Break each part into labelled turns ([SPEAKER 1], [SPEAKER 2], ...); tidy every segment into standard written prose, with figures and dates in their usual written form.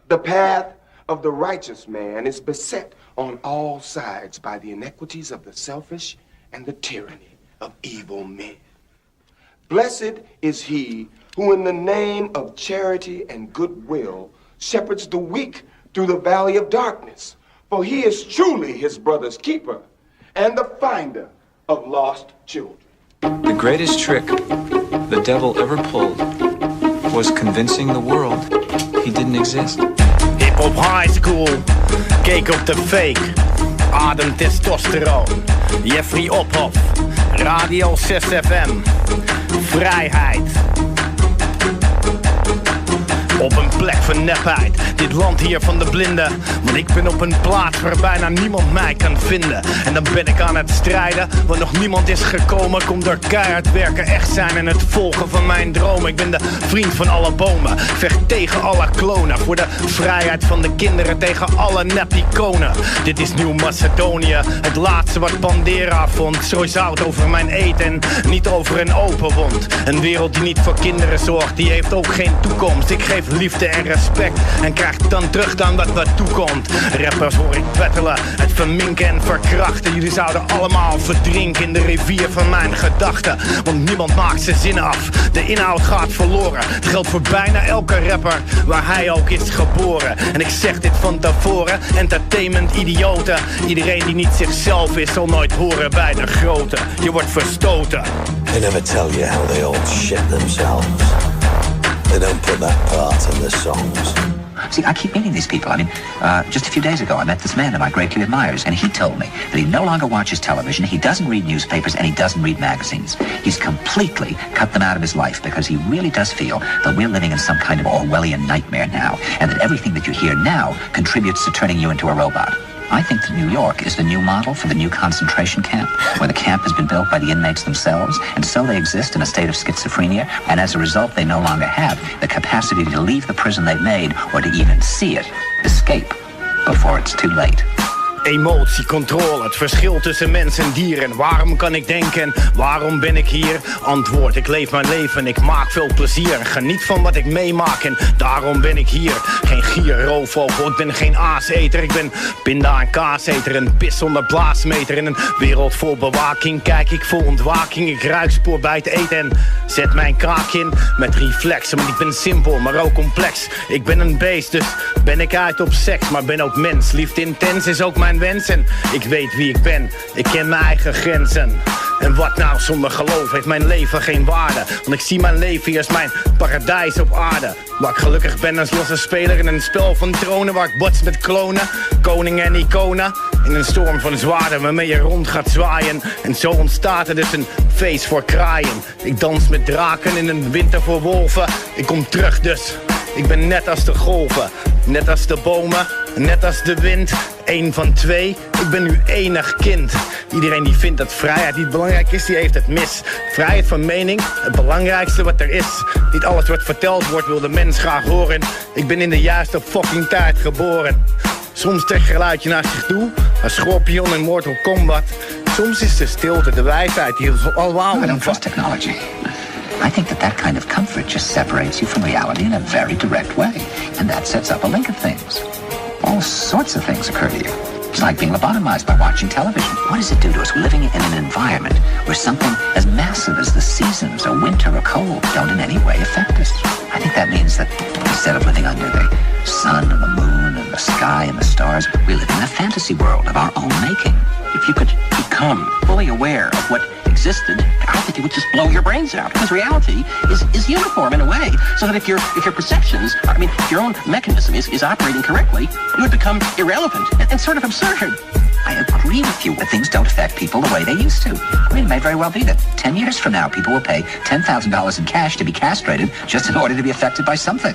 [SPEAKER 1] The path of the righteous man is beset on all sides by the inequities of the selfish and the tyranny of evil men. Blessed is he who in the name of charity and goodwill shepherds the weak through the valley of darkness, for he is truly his brother's keeper and the finder of lost children.
[SPEAKER 2] The greatest trick the devil ever pulled was convincing the world he didn't exist.
[SPEAKER 3] Hiphop Highschool, keek op de fake, adem testosteron. Jeffrey Ophoff, Radio 6 FM, vrijheid. Op een plek van nepheid, dit land hier van de blinden. Want ik ben op een plaats waar bijna niemand mij kan vinden. En dan ben ik aan het strijden, want nog niemand is gekomen. Kom door keihard werken, echt zijn en het volgen van mijn dromen. Ik ben de vriend van alle bomen, vecht tegen alle klonen. Voor de vrijheid van de kinderen, tegen alle nep-iconen. Dit is Nieuw-Macedonië, het laatste wat Bandera vond. Strooi zout over mijn eten, niet over een open wond. Een wereld die niet voor kinderen zorgt, die heeft ook geen toekomst. Ik geef liefde en respect en krijg dan terug dan wat toekomt. Rappers hoor ik battelen, het verminken en verkrachten. Jullie zouden allemaal verdrinken in de rivier van mijn gedachten. Want niemand maakt zijn zinnen af, de inhoud gaat verloren. Het geldt voor bijna elke rapper, waar hij ook is geboren. En ik zeg dit van tevoren, entertainment idioten. Iedereen die niet zichzelf is, zal nooit horen bij de grote. Je wordt verstoten.
[SPEAKER 4] They never tell you how they all shit themselves. They don't put that part in the songs.
[SPEAKER 5] See, I keep meeting these people. I mean, just a few days ago, I met this man whom I greatly admires, and he told me that he no longer watches television, he doesn't read newspapers, and he doesn't read magazines. He's completely cut them out of his life because he really does feel that we're living in some kind of Orwellian nightmare now, and that everything that you hear now contributes to turning you into a robot. I think that New York is the new model for the new concentration camp, where the camp has been built by the inmates themselves, and so they exist in a state of schizophrenia, and as a result they no longer have the capacity to leave the prison they've made, or to even see it, escape, before it's too late.
[SPEAKER 3] Emotie, controle, het verschil tussen mens en dier. En waarom kan ik denken, waarom ben ik hier? Antwoord, ik leef mijn leven, ik maak veel plezier. Geniet van wat ik meemaak en daarom ben ik hier. Geen gier, roofvogel, ik ben geen aaseter. Ik ben pinda en kaaseter, een pis zonder blaasmeter. In een wereld vol bewaking kijk ik vol ontwaking. Ik ruik spoor bij het eten en zet mijn kraak in met reflexen. Want ik ben simpel, maar ook complex. Ik ben een beest, dus ben ik uit op seks, maar ben ook mens. Liefde intens is ook mijn wens en ik weet wie ik ben. Ik ken mijn eigen grenzen. En wat nou zonder geloof heeft mijn leven geen waarde. Want ik zie mijn leven hier als mijn paradijs op aarde. Waar ik gelukkig ben als losse speler in een spel van tronen. Waar ik bots met klonen, koningen en iconen. In een storm van zwaarden waarmee je rond gaat zwaaien. En zo ontstaat er dus een feest voor kraaien. Ik dans met draken in een winter voor wolven. Ik kom terug dus. Ik ben net als de golven, net als de bomen, net als de wind. Eén van twee, ik ben nu enig kind. Iedereen die vindt dat vrijheid niet belangrijk is, die heeft het mis. Vrijheid van mening, het belangrijkste wat er is. Niet alles wat verteld wordt wil de mens graag horen. Ik ben in de juiste fucking tijd geboren. Soms trekt geluidje naar zich toe, als schorpion in Mortal Kombat. Soms is de stilte de wijsheid die ons allemaal
[SPEAKER 5] I don't trust technology. I think that kind of comfort just separates you from reality in a very direct way. And that sets up a link of things. All sorts of things occur to you. It's like being lobotomized by watching television. What does it do to us? We're living in an environment where something as massive as the seasons, or winter or cold, don't in any way affect us. I think that means that instead of living under the sun and the moon and the sky and the stars, we live in a fantasy world of our own making.
[SPEAKER 6] If you could become fully aware of what existed, I think it would just blow your brains out. Because reality is uniform in a way, so that if your perceptions, if your own mechanism is operating correctly, you would become irrelevant and sort of absurd.
[SPEAKER 5] I agree with you that things don't affect people the way they used to. I mean, it may very well be that 10 years from now, people will pay $10,000 in cash to be castrated just in order to be affected by something.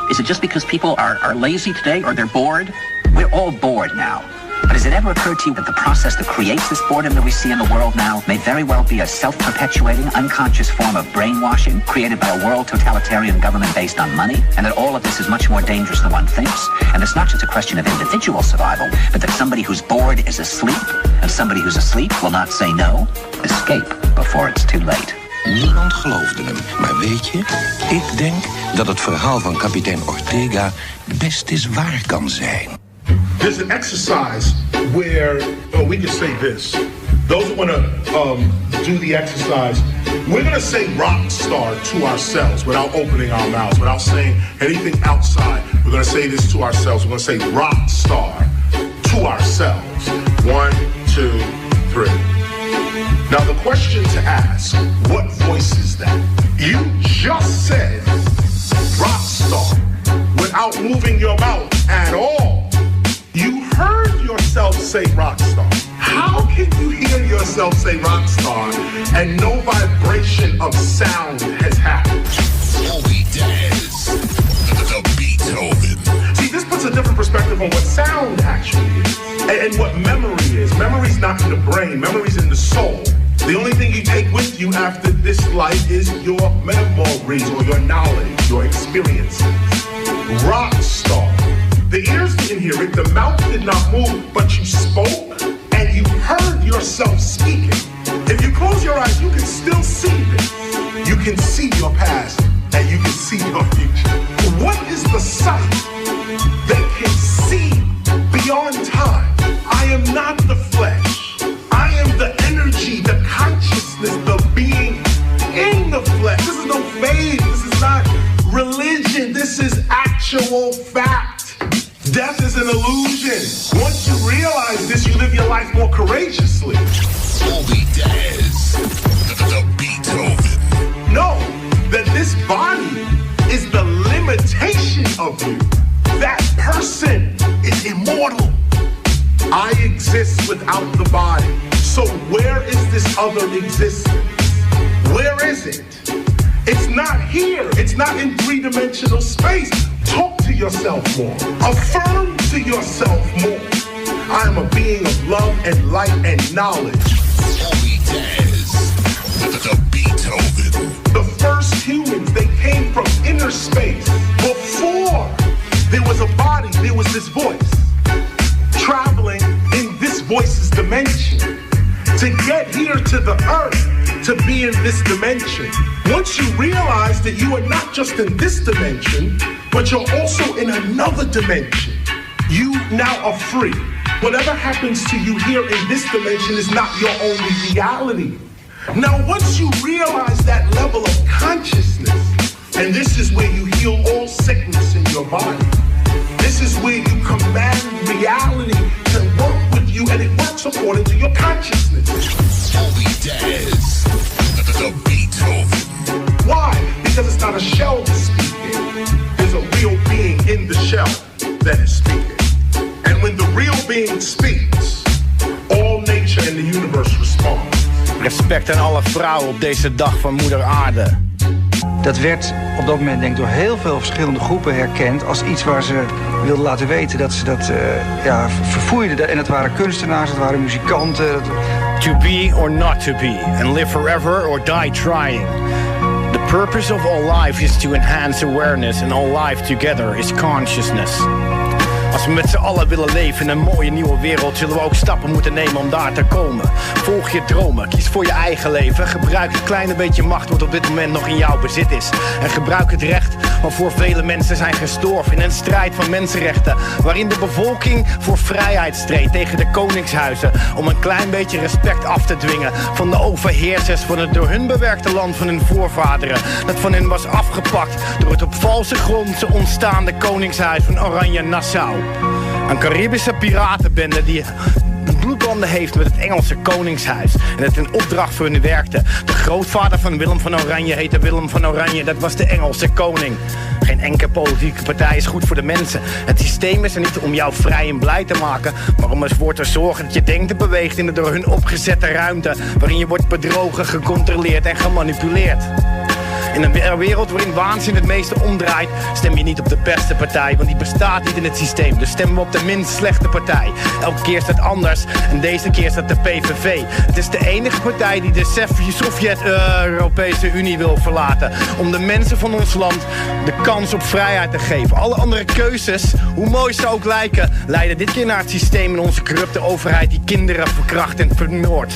[SPEAKER 6] Is it just because people are lazy today, or they're bored?
[SPEAKER 5] We're all bored now. But has it ever occurred to you that the process that creates this boredom that we see in the world now may very well be a self-perpetuating, unconscious form of brainwashing created by a world totalitarian government based on money? And that all of this is much more dangerous than one thinks? And it's not just a question of individual survival, but that somebody who's bored is asleep, and somebody who's asleep will not say no. Escape before it's too late.
[SPEAKER 7] Niemand geloofde hem. Maar weet je, ik denk dat het verhaal van kapitein Ortega best eens waar kan zijn.
[SPEAKER 8] There's an exercise where we can say this. Those who want to do the exercise, we're going to say rock star to ourselves without opening our mouths, without saying anything outside. We're going to say this to ourselves. We're going to say rock star to ourselves. 1, 2, 3. Now the question to ask, what voice is that? You just said rock star without moving your mouth at all. You heard yourself say rock star. How can you hear yourself say rock star and no vibration of sound has happened?
[SPEAKER 7] Does the Beethoven.
[SPEAKER 8] See, this puts a different perspective on what sound actually is and what memory is. Memory's not in the brain, memory's in the soul. The only thing you take with you after this life is your memories or your knowledge, your experiences. Rock star. The ears didn't hear it, the mouth did not move, but you spoke and you heard yourself speaking. If you close your eyes, you can still see this. You can see your past and you can see your future. What is the sight that can see beyond time? I am not the flesh. I am the energy, the consciousness, the being in the flesh. This is no faith. This is not religion. This is actual fact. Death is an illusion. Once you realize this, you live your life more courageously.
[SPEAKER 7] Does the Beethoven.
[SPEAKER 8] Know that this body is the limitation of you. That person is immortal. I exist without the body. So where is this other existence? Where is it? It's not here. It's not in three-dimensional space. Talk to yourself more. Affirm to yourself more. I am a being of love and light and knowledge.
[SPEAKER 7] The Beethoven.
[SPEAKER 8] The first humans, they came from inner space. Before there was a body, there was this voice. Traveling in this voice's dimension. To get here to the earth, to be in this dimension. Once you realize that you are not just in this dimension, but you're also in another dimension, you now are free. Whatever happens to you here in this dimension is not your only reality. Now, once you realize that level of consciousness, and this is where you heal all sickness in your body, this is where you command reality to work with you, and it works according to your consciousness.
[SPEAKER 7] Does the Beethoven.
[SPEAKER 8] Why? Because it's not a shell that's speaking. There's a real being in the shell that is speaking. And when the real being speaks, all nature in the universe responds.
[SPEAKER 3] Respect aan alle vrouwen op deze dag van Moeder Aarde.
[SPEAKER 9] Dat werd op dat moment denk ik door heel veel verschillende groepen herkend als iets waar ze wilden laten weten dat ze dat verfoeiden. En het waren kunstenaars, het waren muzikanten.
[SPEAKER 3] To be or not to be, and live forever or die trying. The purpose of all life is to enhance awareness, and all life together is consciousness. Als we met z'n allen willen leven in een mooie nieuwe wereld, zullen we ook stappen moeten nemen om daar te komen. Volg je dromen, kies voor je eigen leven. Gebruik het kleine beetje macht wat op dit moment nog in jouw bezit is. En gebruik het recht waarvoor vele mensen zijn gestorven in een strijd van mensenrechten. Waarin de bevolking voor vrijheid streed tegen de koningshuizen. Om een klein beetje respect af te dwingen van de overheersers van het door hun bewerkte land van hun voorvaderen. Dat van hen was afgepakt door het op valse grond ontstaande koningshuis van Oranje-Nassau. Een Caribische piratenbende die bloedbanden heeft met het Engelse koningshuis en het in opdracht voor hun werkte. De grootvader van Willem van Oranje heette Willem van Oranje, dat was de Engelse koning. Geen enkele politieke partij is goed voor de mensen. Het systeem is er niet om jou vrij en blij te maken, maar om ervoor te zorgen dat je denkt en beweegt in de door hun opgezette ruimte, waarin je wordt bedrogen, gecontroleerd en gemanipuleerd. In een wereld waarin waanzin het meeste omdraait, stem je niet op de beste partij, want die bestaat niet in het systeem. Dus stemmen we op de minst slechte partij. Elke keer is dat anders en deze keer is dat de PVV. Het is de enige partij die de Sovjet-Europese Unie wil verlaten. Om de mensen van ons land de kans op vrijheid te geven. Alle andere keuzes, hoe mooi ze ook lijken, leiden dit keer naar het systeem en onze corrupte overheid die kinderen verkracht en vermoordt.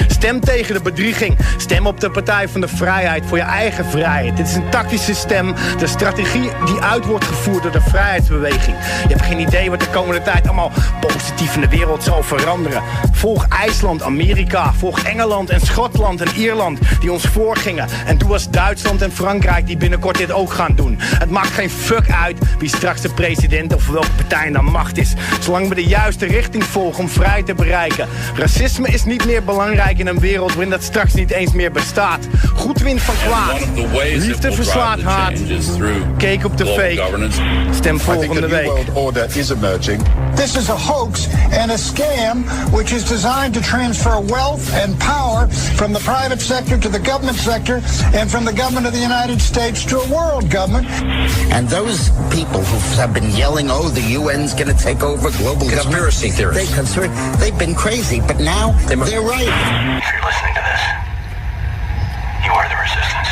[SPEAKER 3] Stem tegen de bedrieging. Stem op de Partij van de Vrijheid voor je eigen vrijheid. Dit is een tactische stem. De strategie die uit wordt gevoerd door de vrijheidsbeweging. Je hebt geen idee wat de komende tijd allemaal positief in de wereld zal veranderen. Volg IJsland, Amerika. Volg Engeland en Schotland en Ierland die ons voorgingen. En doe als Duitsland en Frankrijk die binnenkort dit ook gaan doen. Het maakt geen fuck uit wie straks de president of welke partij aan de macht is. Zolang we de juiste richting volgen om vrij te bereiken. Racisme is niet meer belangrijk in een wereld waarin dat straks niet eens meer bestaat. Goed wint van kwaad. Liefde verslaat haat. Keek op de fake. Stem volgende week.
[SPEAKER 10] This is a hoax and a scam which is designed to transfer wealth and power from the private sector to the government sector and from the government of the United States to a world government.
[SPEAKER 11] And those people who have been yelling, oh, the UN's going to take over global
[SPEAKER 7] Conspiracy theorists.
[SPEAKER 11] They've been crazy, but now they're right.
[SPEAKER 12] If you're listening to this, you are the resistance.